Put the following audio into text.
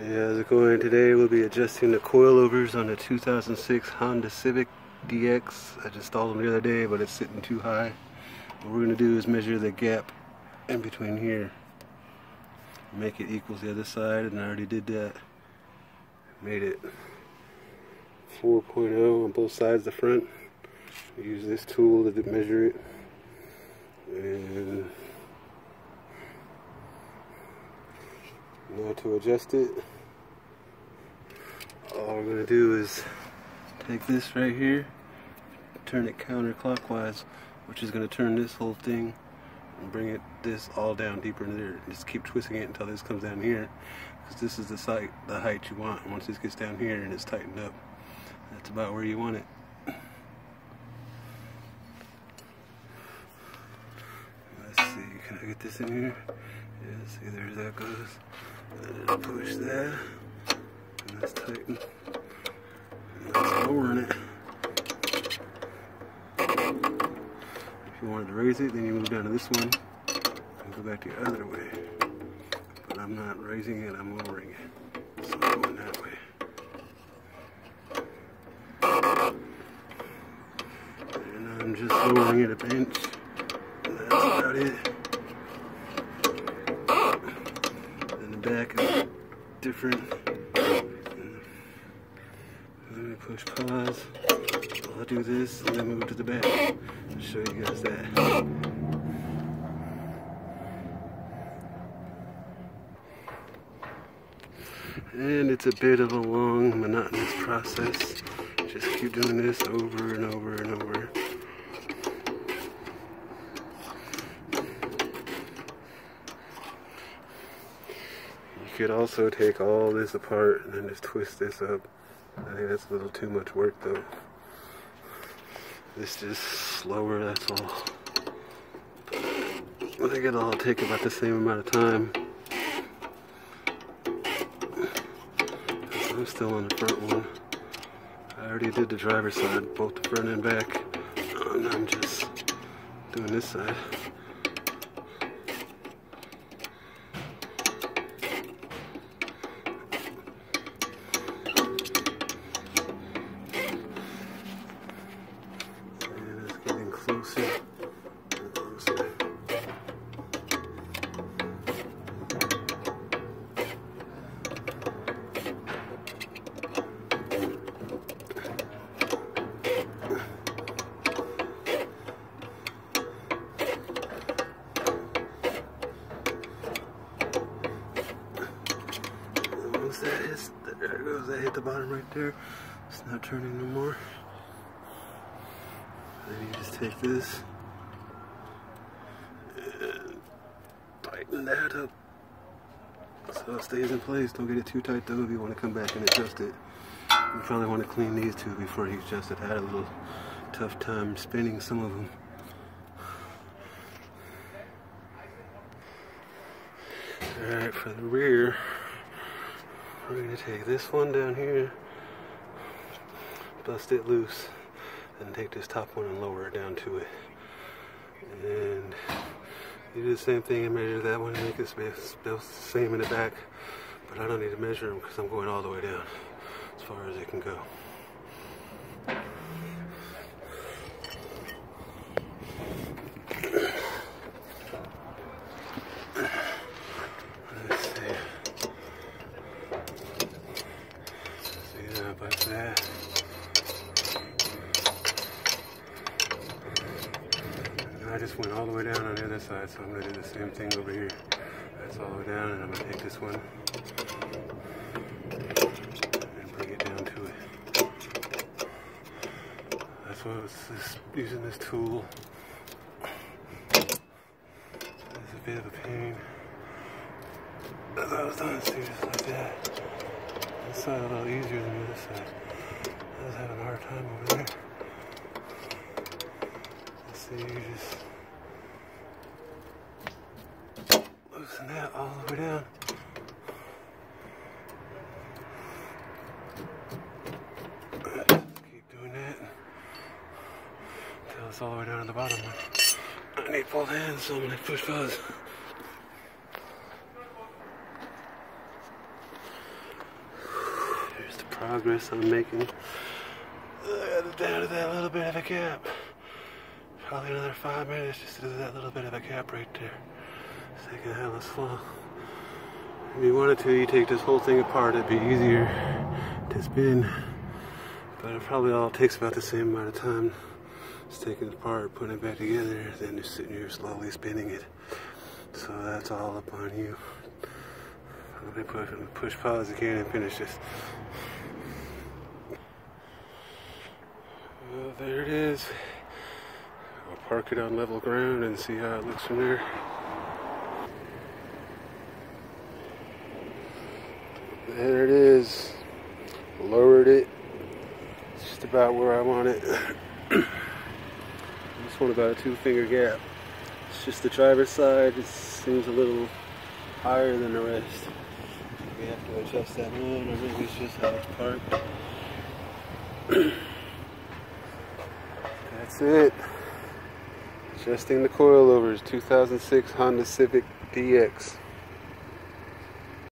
Yeah, how's it going? Today we'll be adjusting the coilovers on the 2006 Honda Civic DX. I just installed them the other day, but it's sitting too high. What we're going to do is measure the gap in between here. Make it equal to the other side, and I already did that. Made it 4.0 on both sides of the front. Use this tool to measure it. And now to adjust it, all we're going to do is take this right here, turn it counterclockwise, which is going to turn this whole thing and bring this all down deeper into there. Just keep twisting it until this comes down here, because this is the height you want. Once this gets down here and it's tightened up, that's about where you want it. Let's see, can I get this in here? Yeah, see, there that goes. And just push that, and that's tighten. And that's lowering it. If you wanted to raise it, then you move down to this one and go back the other way. But I'm not raising it, I'm lowering it. So I'm going that way. And I'm just lowering it a inch. And that's about it. Back is different. Let me push pause. I'll do this and then move to the back. I'll show you guys that. And it's a bit of a long, monotonous process. Just keep doing this over and over and over. You could also take all this apart and then just twist this up. I think that's a little too much work though. This just slower, that's all. I think it'll all take about the same amount of time. I'm still on the front one. I already did the driver's side, both the front and back. And I'm just doing this side. Closer. Once that hits, there it goes, that hit the bottom right there. It's not turning no more. Then you just take this and tighten that up so it stays in place. Don't get it too tight though if you want to come back and adjust it. You probably want to clean these two before you adjust it. I had a little tough time spinning some of them. Alright, for the rear, we're going to take this one down here, bust it loose, and take this top one and lower it down to it. And you do the same thing and measure that one and make it the same in the back. But I don't need to measure them because I'm going all the way down as far as it can go. Let's see. See that like that. I just went all the way down on the other side, so I'm going to do the same thing over here. That's all the way down, and I'm going to take this one and bring it down to it. That's why I was using this tool. It's a bit of a pain. As I was done, see, just like that. This side a little easier than the other side. I was having a hard time over there. So you just loosen that all the way down. Just keep doing that until it's all the way down to the bottom. I need both hands, so I'm going to push pause. progress I'm making. I got down to that little bit of a gap. Probably another 5 minutes just to do that little bit of a gap right there. It's taking hella slow. If you wanted to, you take this whole thing apart, it'd be easier to spin. But it probably all takes about the same amount of time. Just taking it apart, putting it back together, then just sitting here slowly spinning it. So that's all up on you. I'm gonna push pause again and finish this. Well, there it is. I'll park it on level ground and see how it looks from there. There it is. Lowered it. It's just about where I want it. I just want about a 2-finger gap. It's just the driver's side. It seems a little higher than the rest. We have to adjust that one, or maybe it's just how it's parked. That's it. Adjusting the coilovers. 2006 Honda Civic DX.